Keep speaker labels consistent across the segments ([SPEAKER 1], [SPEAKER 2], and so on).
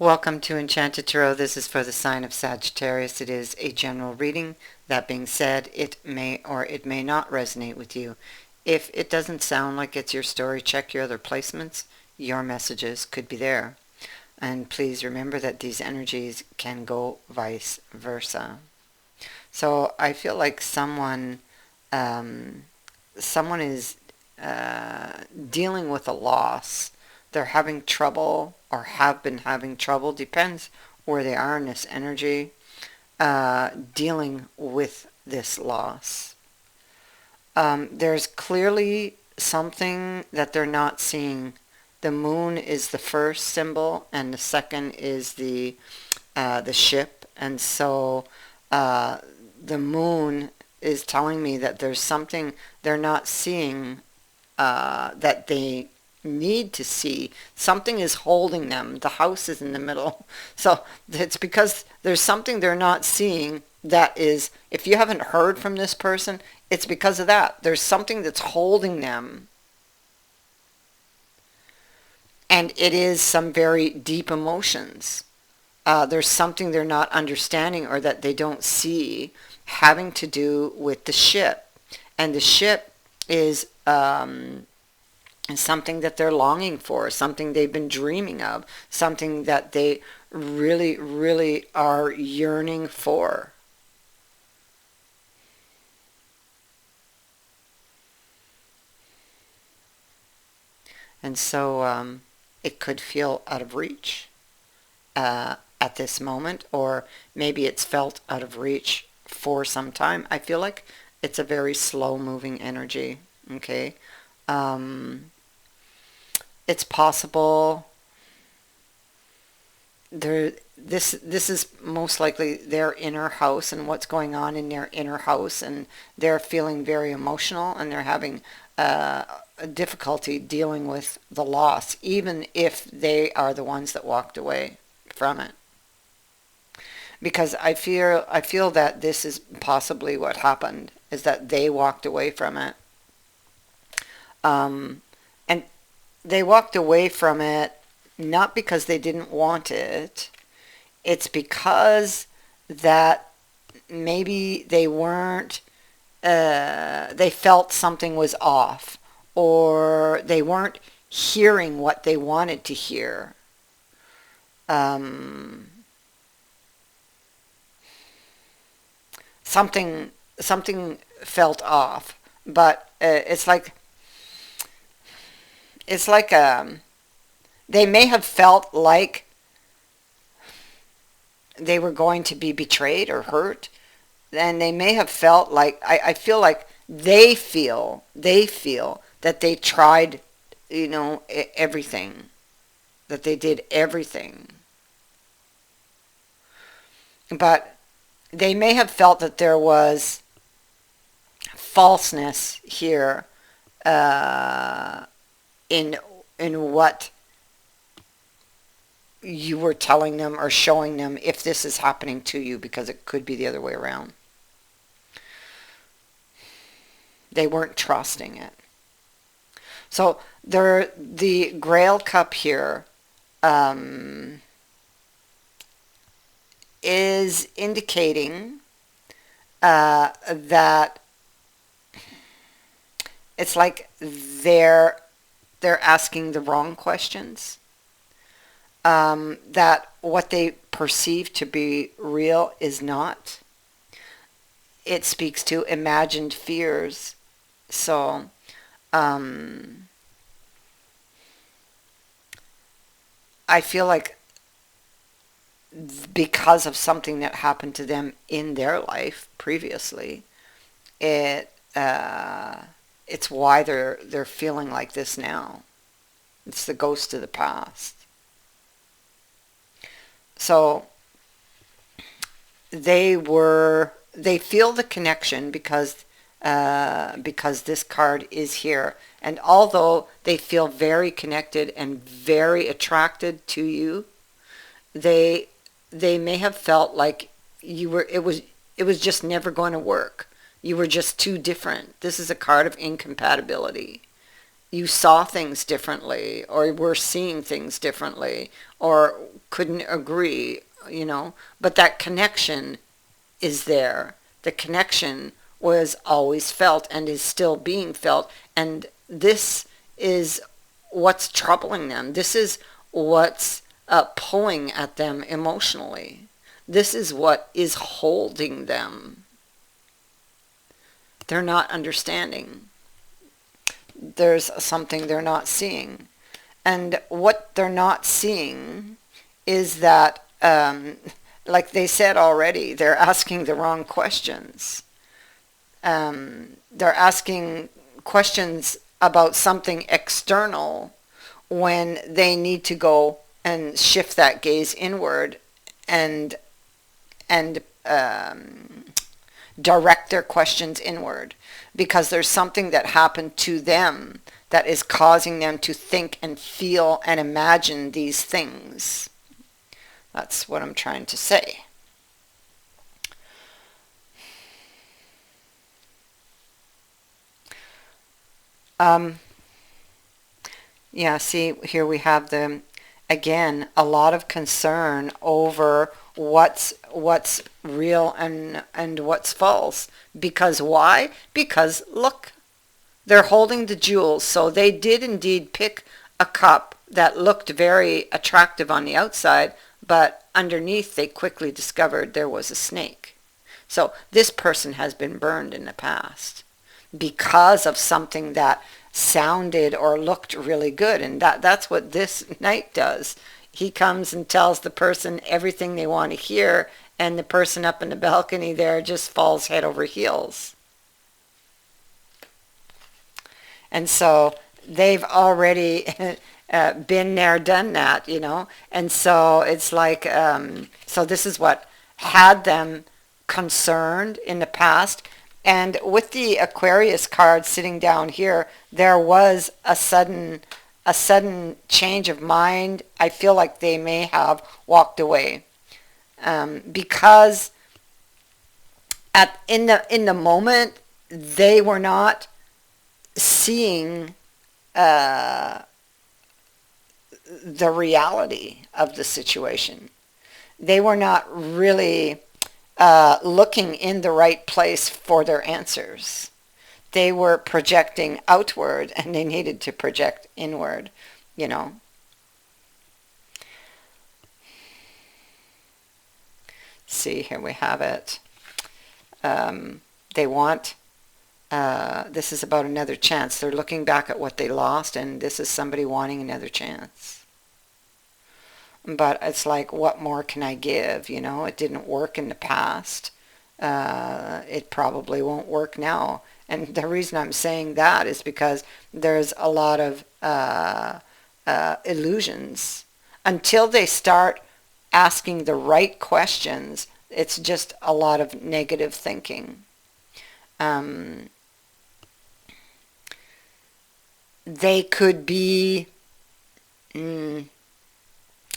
[SPEAKER 1] Welcome to Enchanted Tarot. This is for the sign of Sagittarius. It is a general reading. That being said, it may or it may not resonate with you. If it doesn't sound like it's your story, check your other placements. Your messages could be there. And please remember that these energies can go vice versa. So I feel like someone is dealing with a loss. They're having trouble or have been having trouble, depends where they are in this energy, dealing with this loss. There's clearly something that they're not seeing. The moon is the first symbol, and the second is the ship, and so the moon is telling me that there's something they're not seeing that they need to see. Something is holding them. The house is in the middle. So it's because there's something they're not seeing that is, if you haven't heard from this person, it's because of that. There's something that's holding them. And it is some very deep emotions. There's something they're not understanding or that they don't see having to do with the ship. And the ship is something that they're longing for, something they've been dreaming of, something that they really, really are yearning for. And so it could feel out of reach at this moment, or maybe it's felt out of reach for some time. I feel like it's a very slow moving energy. Okay. It's possible this is most likely their inner house and what's going on in their inner house, and they're feeling very emotional, and they're having a difficulty dealing with the loss, even if they are the ones that walked away from it. Because I feel that this is possibly what happened, is that they walked away from it. And they walked away from it not because they didn't want it. It's because that maybe they weren't, they felt something was off, or they weren't hearing what they wanted to hear. Something felt off, but it's like they may have felt like they were going to be betrayed or hurt, and they may have felt like I feel like they feel that they tried, everything, that they did everything, but they may have felt that there was falseness here in what you were telling them or showing them, if this is happening to you, because it could be the other way around. They weren't trusting it. So the Grail Cup here is indicating that it's like they're asking the wrong questions. That what they perceive to be real is not. It speaks to imagined fears. So I feel like because of something that happened to them in their life previously, it's why they're feeling like this now. It's the ghost of the past. So they feel the connection because this card is here, and although they feel very connected and very attracted to you, they may have felt like it was just never going to work. You were just too different. This is a card of incompatibility. you saw things differently, or were seeing things differently, or couldn't agree, but that connection is there. The connection was always felt and is still being felt, and this is what's troubling them. This is what's pulling at them emotionally. This is what is holding them. They're not understanding. There's something they're not seeing. And what they're not seeing is that, like they said already, they're asking the wrong questions. They're asking questions about something external when they need to go and shift that gaze inward and direct their questions inward, because there's something that happened to them that is causing them to think and feel and imagine these things. That's what I'm trying to say. Yeah, see, here we have again, a lot of concern over what's real and what's false. Because why? Because look, they're holding the jewels. So they did indeed pick a cup that looked very attractive on the outside, but underneath they quickly discovered there was a snake. So this person has been burned in the past because of something that sounded or looked really good. And that's what this knight does. He comes and tells the person everything they want to hear, and the person up in the balcony there just falls head over heels. And so they've already been there, done that, And so it's like, so this is what had them concerned in the past. And with the Aquarius card sitting down here, there was a sudden change of mind. I feel like they may have walked away, because in the moment they were not seeing the reality of the situation. They were not really looking in the right place for their answers. They were projecting outward, and they needed to project inward, See, here we have it. They want, this is about another chance. They're looking back at what they lost, and this is somebody wanting another chance. But it's like, what more can I give? It didn't work in the past. It probably won't work now. And the reason I'm saying that is because there's a lot of illusions. Until they start asking the right questions, it's just a lot of negative thinking. They could be...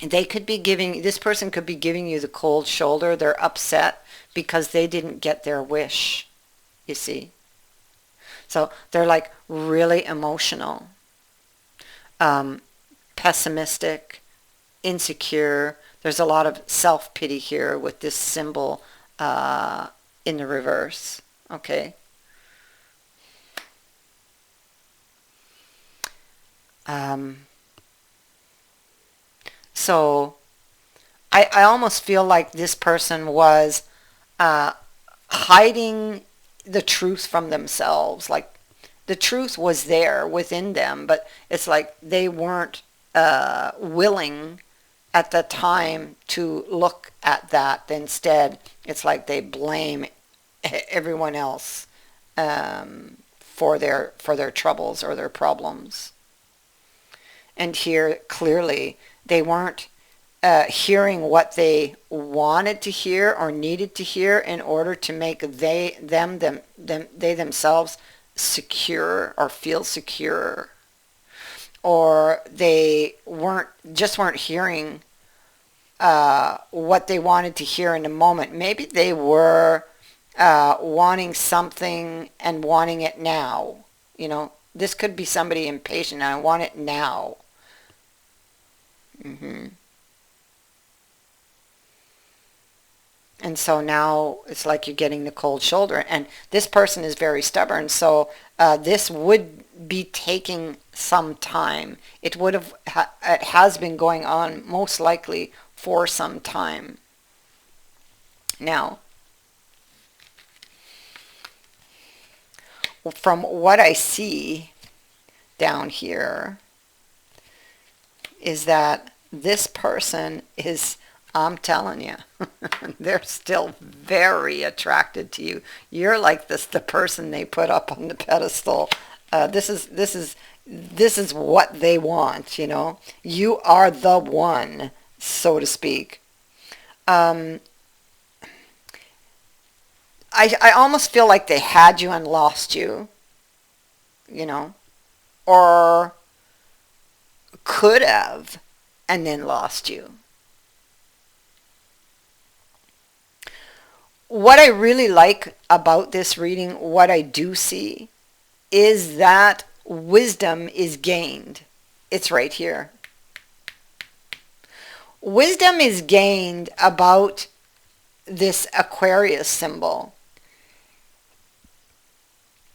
[SPEAKER 1] this person could be giving you the cold shoulder. They're upset because they didn't get their wish, you see. So they're like really emotional, pessimistic, insecure. There's a lot of self-pity here with this symbol in the reverse, okay? So I almost feel like this person was hiding the truth from themselves. Like the truth was there within them, but it's like they weren't willing at the time to look at that. Instead, it's like they blame everyone else for their troubles or their problems. And here, clearly, they weren't hearing what they wanted to hear or needed to hear in order to make they themselves secure or feel secure. Or they weren't hearing what they wanted to hear in the moment. Maybe they were wanting something and wanting it now, This could be somebody impatient. I want it now. hmm And so now it's like you're getting the cold shoulder. And this person is very stubborn. So this would be taking some time. It has been going on most likely for some time. Now, from what I see down here is that this person is, I'm telling you, they're still very attracted to you. You're like the person they put up on the pedestal. This is what they want. You are the one, so to speak. Um, I almost feel like they had you and lost you, you know, or could have and then lost you. What I really like about this reading, what I do see, is that wisdom is gained. It's right here. Wisdom is gained about this Aquarius symbol.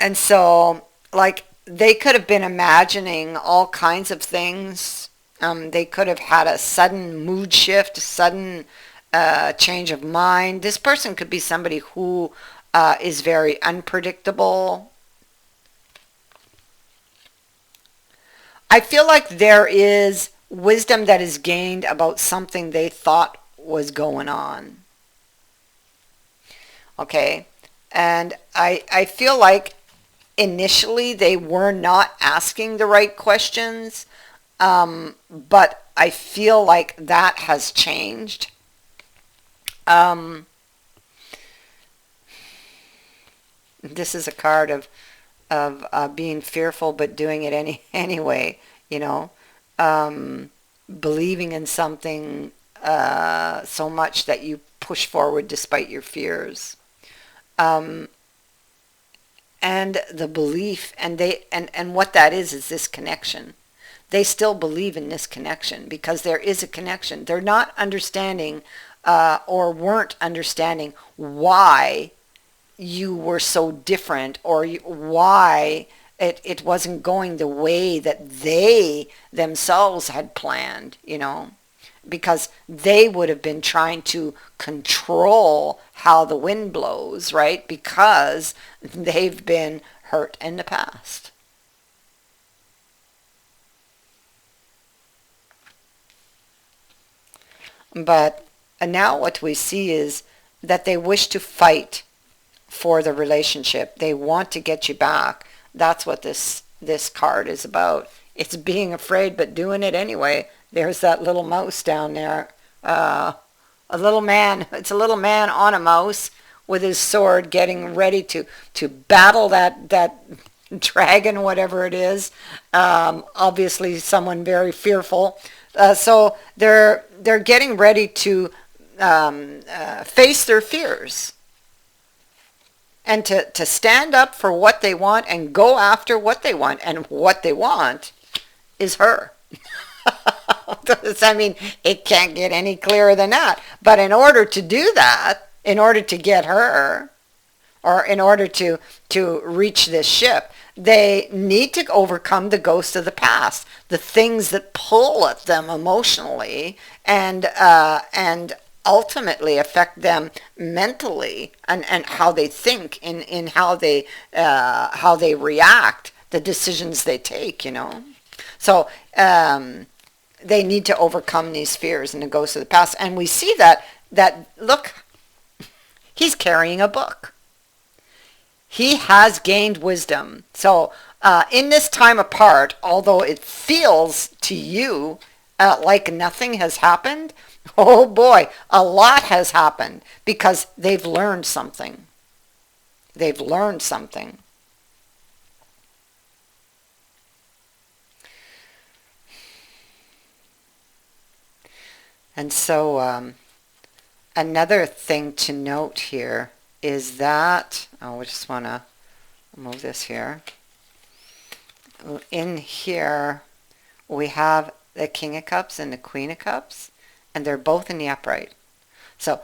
[SPEAKER 1] And so, like, they could have been imagining all kinds of things. They could have had a sudden mood shift, a sudden change of mind. This person could be somebody who is very unpredictable. I feel like there is wisdom that is gained about something they thought was going on. Okay? And I feel like initially they were not asking the right questions, but I feel like that has changed. Um, this is a card of being fearful but doing it anyway, you know, believing in something so much that you push forward despite your fears. Um, and the belief, and what that is this connection. They still believe in this connection because there is a connection. They're not understanding or weren't understanding why you were so different, or why it wasn't going the way that they themselves had planned, because they would have been trying to control how the wind blows, right? Because they've been hurt in the past. But now what we see is that they wish to fight for the relationship. They want to get you back. That's what this card is about. It's being afraid but doing it anyway. There's that little mouse down there. A little man. It's a little man on a mouse with his sword, getting ready to battle that dragon, whatever it is. Obviously, someone very fearful. So they're getting ready to face their fears, and to stand up for what they want and go after what they want. And what they want is her. I mean, it can't get any clearer than that. But in order to do that, in order to get her, or in order to reach this ship, they need to overcome the ghosts of the past, the things that pull at them emotionally, and ultimately affect them mentally, and how they think, in how they react, the decisions they take. So they need to overcome these fears and the ghosts of the past. And we see that look, he's carrying a book. He has gained wisdom. So in this time apart, although it feels to you like nothing has happened, oh boy, a lot has happened, because they've learned something. They've learned something. And so another thing to note here is that, we just want to move this here. in here we have the King of Cups and the Queen of Cups, and they're both in the upright. So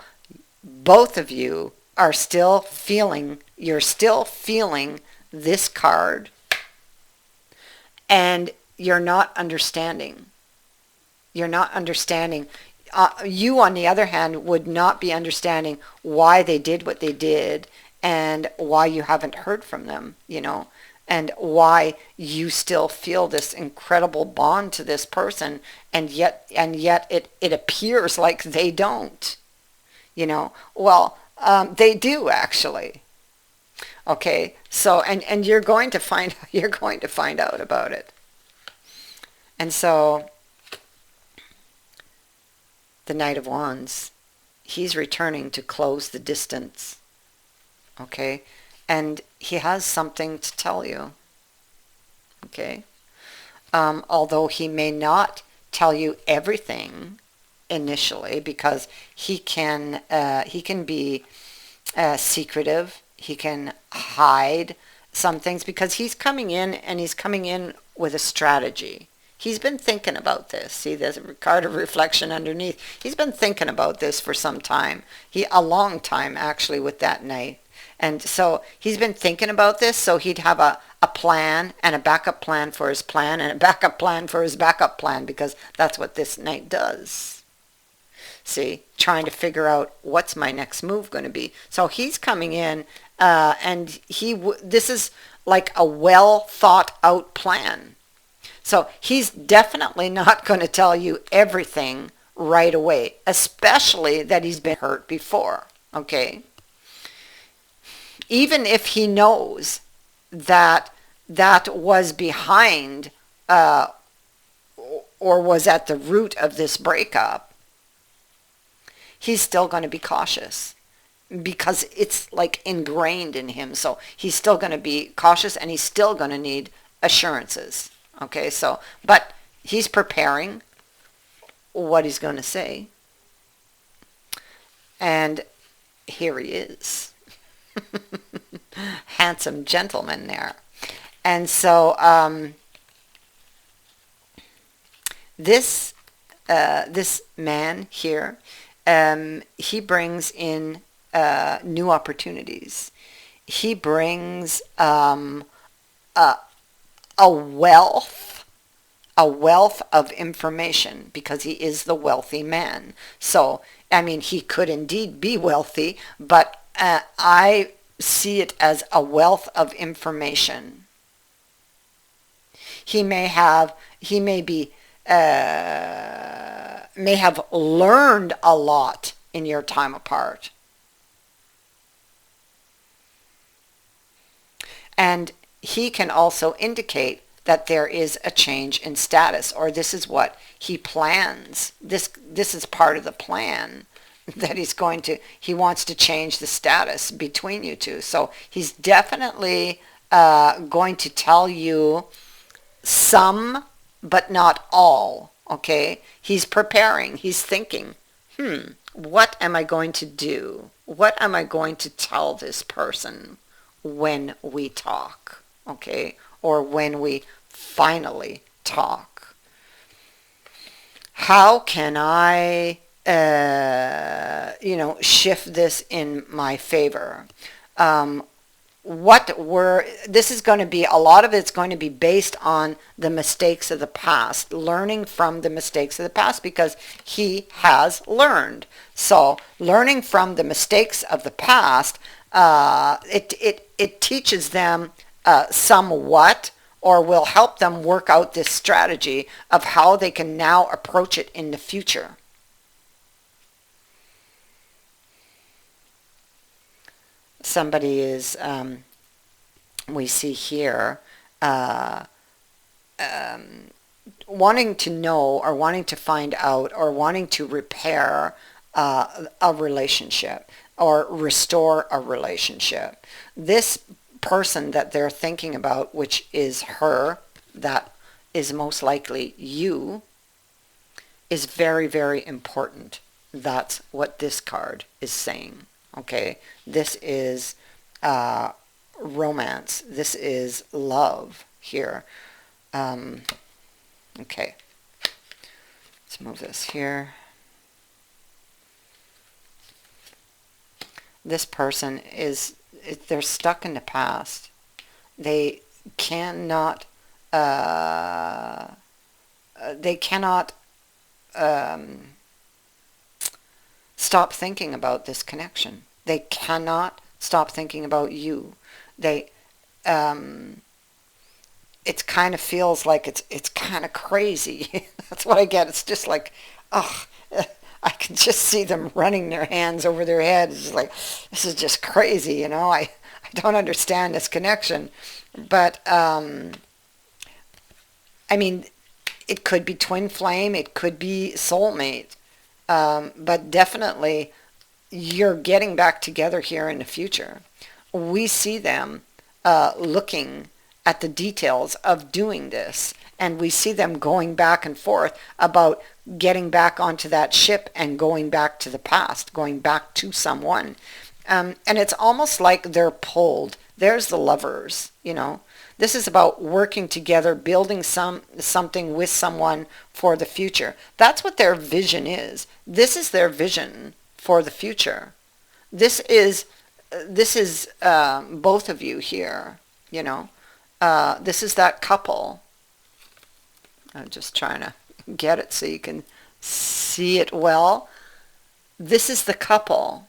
[SPEAKER 1] both of you are still feeling, you're still feeling this card, and you're not understanding. You're not understanding. You, on the other hand, would not be understanding why they did what they did and why you haven't heard from them, and why you still feel this incredible bond to this person, and yet it appears like they don't. Well, they do actually. Okay, so and you're going to find out about it. And so the Knight of Wands, he's returning to close the distance. Okay, and he has something to tell you. Okay, although he may not tell you everything initially, because he can be secretive. He can hide some things because he's coming in, and he's coming in with a strategy. He's been thinking about this. See, there's a card of reflection underneath. He's been thinking about this for some time. A long time, actually, with that Knight. And so he's been thinking about this, so he'd have a plan and a backup plan for his plan and a backup plan for his backup plan, because that's what this Knight does. See, trying to figure out what's my next move going to be. So he's coming in, and this is like a well thought out plan. So he's definitely not going to tell you everything right away, especially that he's been hurt before. Okay, even if he knows that was behind, or was at the root of this breakup, he's still going to be cautious because it's like ingrained in him. So he's still going to be cautious, and he's still going to need assurances. Okay, so, but he's preparing what he's going to say. And here he is. Handsome gentleman there. And so this man here, he brings in new opportunities. He brings a wealth of information, because he is the wealthy man. So, I mean, he could indeed be wealthy, but I see it as a wealth of information. He may have learned a lot in your time apart. And he can also indicate that there is a change in status, or this is what he plans. This is part of the plan, that he wants to change the status between you two. So he's definitely going to tell you some, but not all. Okay, he's preparing. He's thinking, what am I going to do? What am I going to tell this person when we talk? Okay, or when we finally talk. How can I, shift this in my favor? This is going to be, a lot of it's going to be based on the mistakes of the past, learning from the mistakes of the past, because he has learned. So learning from the mistakes of the past, it teaches them somewhat, or will help them work out this strategy of how they can now approach it in the future. Somebody is, we see here, wanting to know, or wanting to find out, or wanting to repair a relationship, or restore a relationship. This person that they're thinking about, which is her, that is most likely you, is very, very important. That's what this card is saying. Okay, this is romance. This is love here. Okay, let's move this here. This person they're stuck in the past. They cannot, they cannot stop thinking about this connection. They cannot stop thinking about you. They, it kind of feels like it's kind of crazy. That's what I get. It's just like, oh, I can just see them running their hands over their heads. It's like, this is just crazy, you know. I don't understand this connection. But, I mean, it could be twin flame. It could be soulmate. But definitely, you're getting back together here in the future. We see them looking at the details of doing this, and we see them going back and forth about getting back onto that ship and going back to the past, going back to someone. And it's almost like they're pulled. There's the lovers, you know. This is about working together, building something with someone for the future. That's what their vision is. This is their vision for the future. This is both of you here, you know. This is that couple. I'm just trying to get it so you can see it well. This is the couple.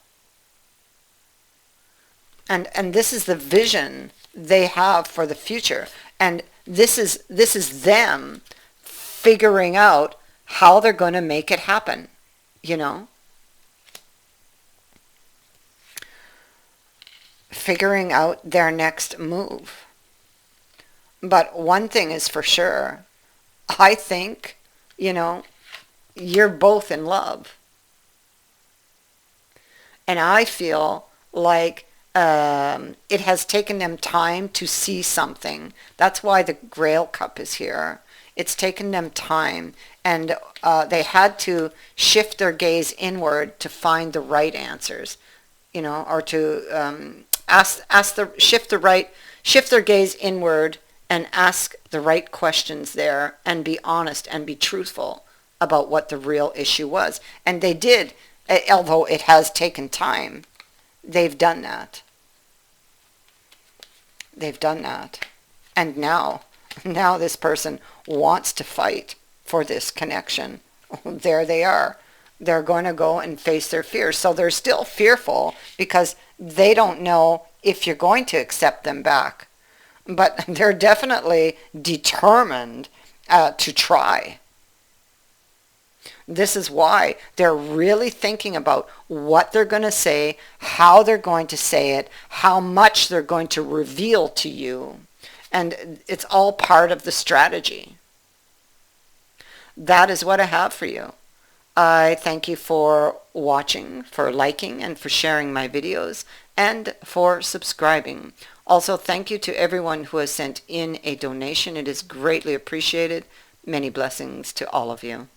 [SPEAKER 1] And this is the vision they have for the future. And this is them figuring out how they're going to make it happen, you know? Figuring out their next move. But one thing is for sure, I think, you know, you're both in love. And I feel like it has taken them time to see something. That's why the Grail Cup is here. It's taken them time, and they had to shift their gaze inward to find the right answers, you know, or to shift their gaze inward and ask the right questions there, and be honest and be truthful about what the real issue was. And they did, although it has taken time. They've done that. They've done that. And now this person wants to fight for this connection. There they are. They're going to go and face their fears. So they're still fearful because they don't know if you're going to accept them back. But they're definitely determined to try. This is why they're really thinking about what they're going to say, how they're going to say it, how much they're going to reveal to you. And it's all part of the strategy. That is what I have for you. I thank you for watching, for liking, and for sharing my videos, and for subscribing. Also, thank you to everyone who has sent in a donation. It is greatly appreciated. Many blessings to all of you.